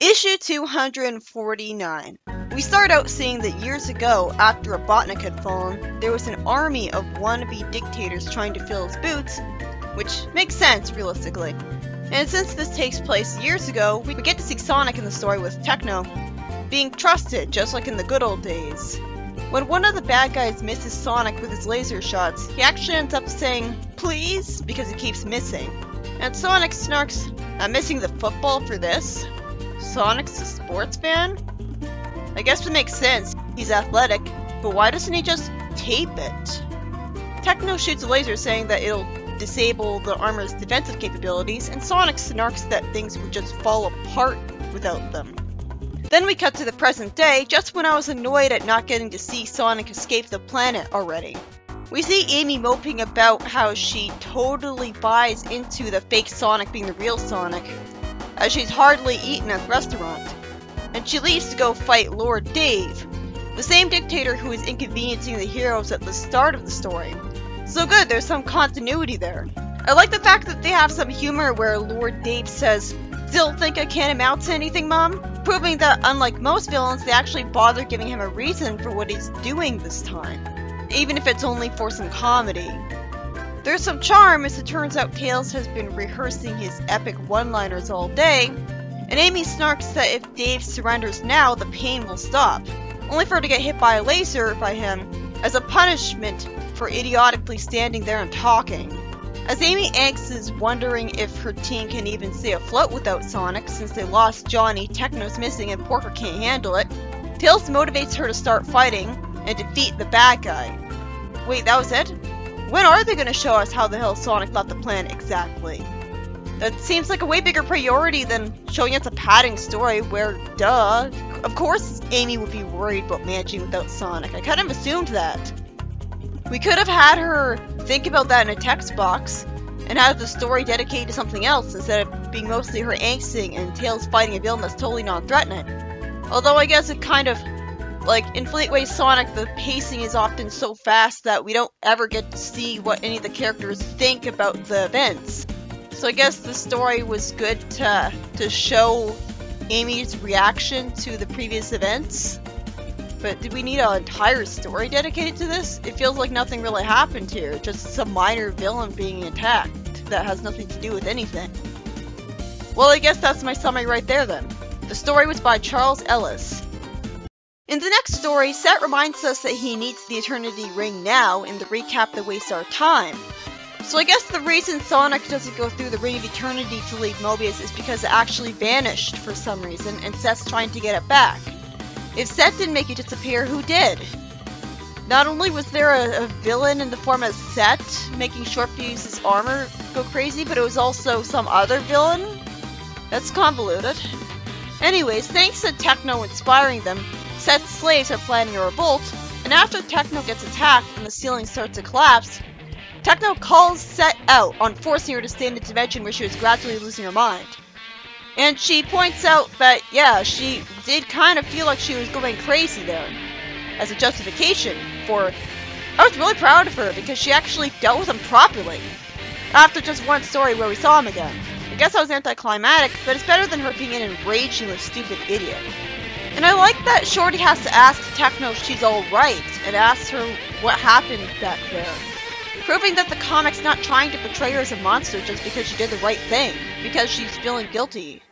Issue 249. We start out seeing that years ago, after Robotnik had fallen, there was an army of wannabe dictators trying to fill his boots, which makes sense, realistically. And since this takes place years ago, we get to see Sonic in the story with Techno being trusted, just like in the good old days. When one of the bad guys misses Sonic with his laser shots, he actually ends up saying, "Please?" because he keeps missing. And Sonic snarks, "I'm missing the football for this?" Sonic's a sports fan? I guess it makes sense, he's athletic, but why doesn't he just tape it? Techno shoots a laser saying that it'll disable the armor's defensive capabilities, and Sonic snarks that things would just fall apart without them. Then we cut to the present day, just when I was annoyed at not getting to see Sonic escape the planet already. We see Amy moping about how she totally buys into the fake Sonic being the real Sonic, as she's hardly eaten at the restaurant. And she leaves to go fight Lord Dave, the same dictator who is inconveniencing the heroes at the start of the story. So good, there's some continuity there. I like the fact that they have some humor where Lord Dave says, "Still think I can't amount to anything, Mom?" Proving that unlike most villains, they actually bother giving him a reason for what he's doing this time, even if it's only for some comedy. There's some charm as it turns out Tails has been rehearsing his epic one-liners all day, and Amy snarks that if Dave surrenders now, the pain will stop, only for her to get hit by a laser by him as a punishment for idiotically standing there and talking. As Amy is wondering if her team can even stay afloat without Sonic since they lost Johnny, Techno's missing, and Porker can't handle it, Tails motivates her to start fighting and defeat the bad guy. Wait, that was it? When are they going to show us how the hell Sonic left the planet exactly? That seems like a way bigger priority than showing us a padding story where, duh, of course Amy would be worried about managing without Sonic. I kind of assumed that. We could have had her think about that in a text box and have the story dedicated to something else instead of being mostly her angsting and Tails fighting a villain that's totally non-threatening. Although I guess it kind of, like, in Fleetway Sonic, the pacing is often so fast that we don't ever get to see what any of the characters think about the events. So I guess the story was good to show Amy's reaction to the previous events. But did we need an entire story dedicated to this? It feels like nothing really happened here, just some minor villain being attacked that has nothing to do with anything. Well, I guess that's my summary right there then. The story was by Charles Ellis. In the next story, Set reminds us that he needs the Eternity Ring now in the recap that wastes our time. So I guess the reason Sonic doesn't go through the Ring of Eternity to leave Mobius is because it actually vanished for some reason, and Set's trying to get it back. If Set didn't make it disappear, who did? Not only was there a villain in the form of Set making Shortfuse's armor go crazy, but it was also some other villain? That's convoluted. Anyways, thanks to Techno inspiring them, Set's slaves are planning a revolt, and after Techno gets attacked and the ceiling starts to collapse, Techno calls Set out on forcing her to stay in the dimension where she was gradually losing her mind. And she points out that, yeah, she did kind of feel like she was going crazy there, as a justification for... I was really proud of her because she actually dealt with him properly, after just one story where we saw him again. I guess I was anticlimactic, but it's better than her being an enragingly stupid idiot. And I like that Shorty has to ask Techno if she's alright, and asks her what happened back there. Proving that the comic's not trying to portray her as a monster just because she did the right thing, because she's feeling guilty.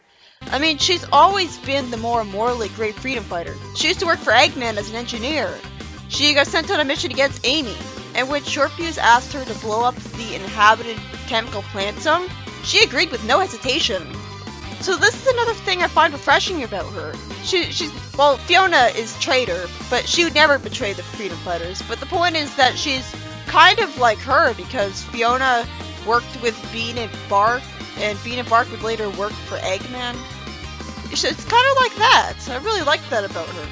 I mean, she's always been the more morally great freedom fighter. She used to work for Eggman as an engineer. She got sent on a mission against Amy, and when Shortfuse asked her to blow up the inhabited chemical plant zone, she agreed with no hesitation. So this is another thing I find refreshing about her. Well, Fiona is traitor, but she would never betray the freedom fighters. But the point is that she's kind of like her, because Fiona worked with Bean and Bark, and Bean and Bark would later work for Eggman. It's kind of like that. I really like that about her.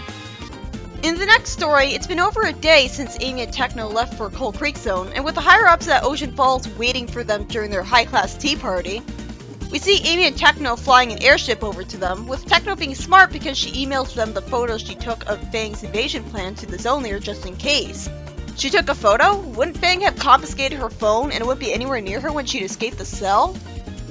In the next story, it's been over a day since Amy and Techno left for Coal Creek Zone, and with the higher-ups at Ocean Falls waiting for them during their high-class tea party, we see Amy and Techno flying an airship over to them, with Techno being smart because she emails them the photos she took of Fang's invasion plan to the Zone Leader just in case. She took a photo? Wouldn't Fang have confiscated her phone and it wouldn't be anywhere near her when she'd escaped the cell?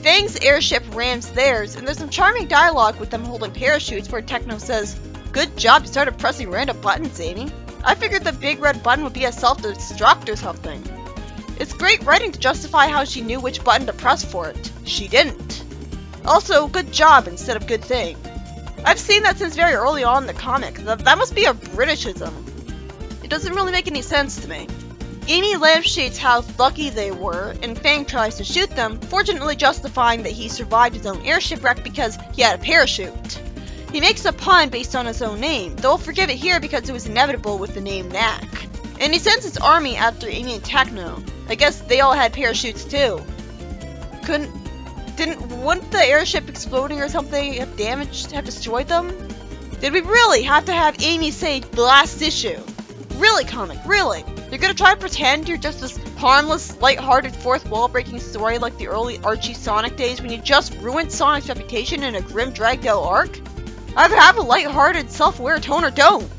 Fang's airship rams theirs, and there's some charming dialogue with them holding parachutes where Techno says, "Good job, you started pressing random buttons, Amy. I figured the big red button would be a self-destruct or something." It's great writing to justify how she knew which button to press for it. She didn't. Also, good job instead of good thing. I've seen that since very early on in the comic. That must be a Britishism. It doesn't really make any sense to me. Amy lampshades how lucky they were, and Fang tries to shoot them, fortunately justifying that he survived his own airship wreck because he had a parachute. He makes a pun based on his own name, though I'll forgive it here because it was inevitable with the name Knack. And he sends his army after Amy and Techno. I guess they all had parachutes too. Wouldn't the airship exploding or something have destroyed them? Did we really have to have Amy say last issue? Really, comic, really? You're gonna try to pretend you're just this harmless, light-hearted, fourth wall-breaking story like the early Archie Sonic days when you just ruined Sonic's reputation in a grim, dragged-out arc? Either have a light-hearted, self-aware tone or don't.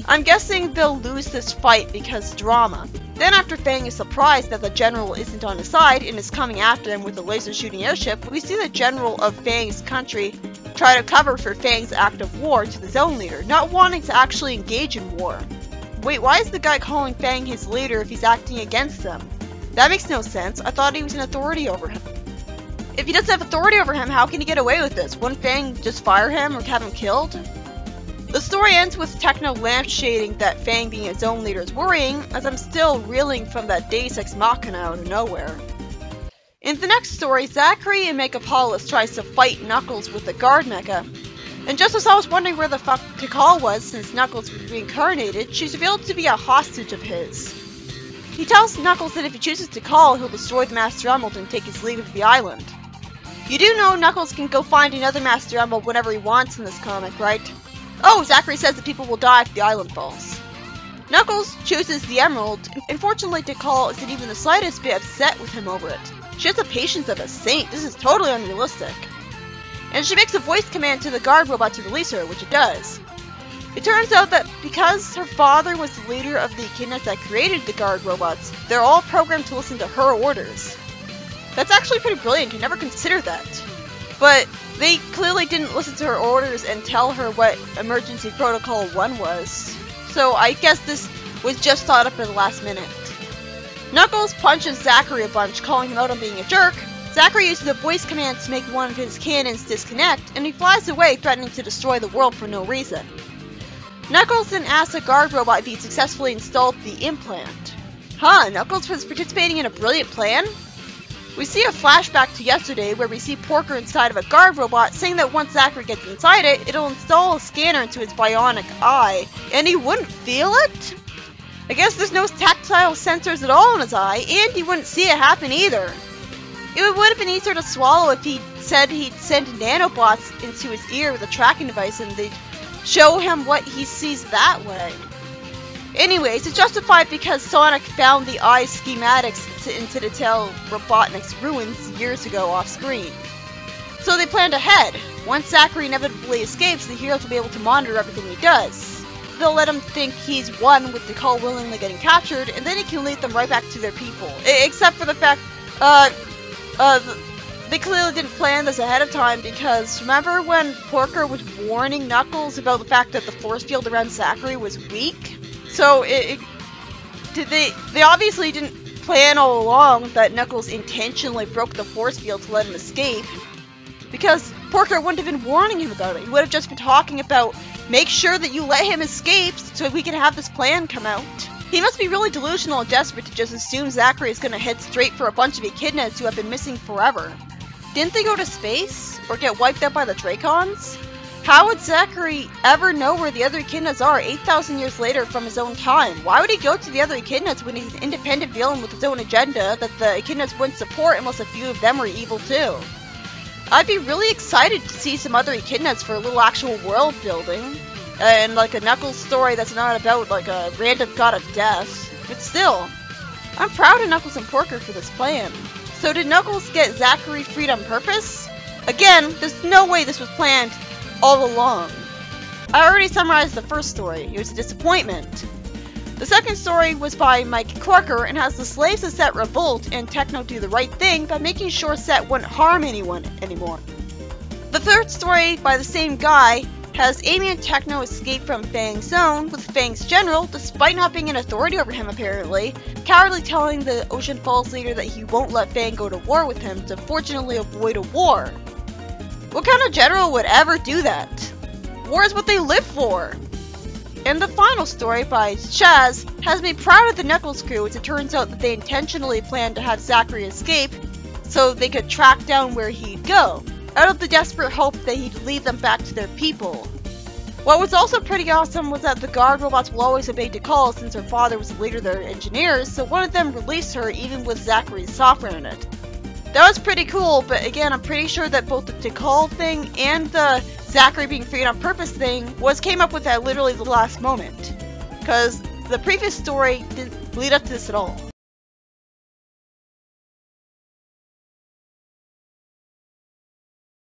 I'm guessing they'll lose this fight because drama. Then after Fang is surprised that the general isn't on his side and is coming after him with a laser-shooting airship, we see the general of Fang's country try to cover for Fang's act of war to the zone leader, not wanting to actually engage in war. Wait, why is the guy calling Fang his leader if he's acting against them? That makes no sense. I thought he was an authority over him. If he doesn't have authority over him, how can he get away with this? Wouldn't Fang just fire him or have him killed? The story ends with Techno lampshading that Fang being his own leader is worrying, as I'm still reeling from that Deus Ex Machina out of nowhere. In the next story, Zachary and Megapolis tries to fight Knuckles with the guard mecha, and just as I was wondering where the fuck Tikal was since Knuckles was reincarnated, she's revealed to be a hostage of his. He tells Knuckles that if he chooses to call, he'll destroy the Master Emerald and take his leave of the island. You do know Knuckles can go find another Master Emerald whenever he wants in this comic, right? Oh, Zachary says that people will die if the island falls. Knuckles chooses the emerald, and unfortunately Tikal isn't even the slightest bit upset with him over it. She has the patience of a saint. This is totally unrealistic. And she makes a voice command to the guard robot to release her, which it does. It turns out that because her father was the leader of the echidnas that created the guard robots, they're all programmed to listen to her orders. That's actually pretty brilliant. You never considered that. But they clearly didn't listen to her orders and tell her what Emergency Protocol 1 was. So I guess this was just thought up at the last minute. Knuckles punches Zachary a bunch, calling him out on being a jerk. Zachary uses a voice command to make one of his cannons disconnect, and he flies away, threatening to destroy the world for no reason. Knuckles then asks a guard robot if he successfully installed the implant. Huh, Knuckles was participating in a brilliant plan? We see a flashback to yesterday where we see Porker inside of a guard robot saying that once Zachary gets inside it, it'll install a scanner into his bionic eye, and he wouldn't feel it? I guess there's no tactile sensors at all in his eye, and he wouldn't see it happen either. It would have been easier to swallow if he said he'd send nanobots into his ear with a tracking device and they'd show him what he sees that way. Anyways, it's justified because Sonic found the eye schematics into the Tail Robotnik's ruins years ago off screen. So they planned ahead. Once Zachary inevitably escapes, the heroes will be able to monitor everything he does. They'll let him think he's won with the call willingly getting captured, and then he can lead them right back to their people. Except for the fact, they clearly didn't plan this ahead of time because remember when Porker was warning Knuckles about the fact that the force field around Zachary was weak? So they obviously didn't plan all along that Knuckles intentionally broke the force field to let him escape, because Porker wouldn't have been warning him about it. He would have just been talking about, make sure that you let him escape so we can have this plan come out. He must be really delusional and desperate to just assume Zachary is going to head straight for a bunch of echidnas who have been missing forever. Didn't they go to space? Or get wiped out by the Dracons? How would Zachary ever know where the other echidnas are 8,000 years later from his own time? Why would he go to the other echidnas when he's an independent villain with his own agenda that the echidnas wouldn't support unless a few of them were evil too? I'd be really excited to see some other echidnas for a little actual world building. And like a Knuckles story that's not about like a random god of death. But still, I'm proud of Knuckles and Porker for this plan. So did Knuckles get Zachary freed on purpose? Again, there's no way this was planned all along. I already summarized the first story. It was a disappointment. The second story was by Mike Corker and has the slaves of Set revolt and Techno do the right thing by making sure Set wouldn't harm anyone anymore. The third story by the same guy has Amy and Techno escape from Fang's zone, with Fang's general, despite not being an authority over him apparently, cowardly telling the Ocean Falls leader that he won't let Fang go to war with him to fortunately avoid a war. What kind of general would ever do that? War is what they live for! And the final story by Chaz has me proud of the Knuckles crew, as it turns out that they intentionally planned to have Zachary escape so they could track down where he'd go, out of the desperate hope that he'd lead them back to their people. What was also pretty awesome was that the guard robots will always obey Tikal since her father was the leader of their engineers, so one of them released her even with Zachary's software in it. That was pretty cool, but again, I'm pretty sure that both the Tikal thing and the Zachary being freed on purpose thing came up with at literally the last moment, because the previous story didn't lead up to this at all.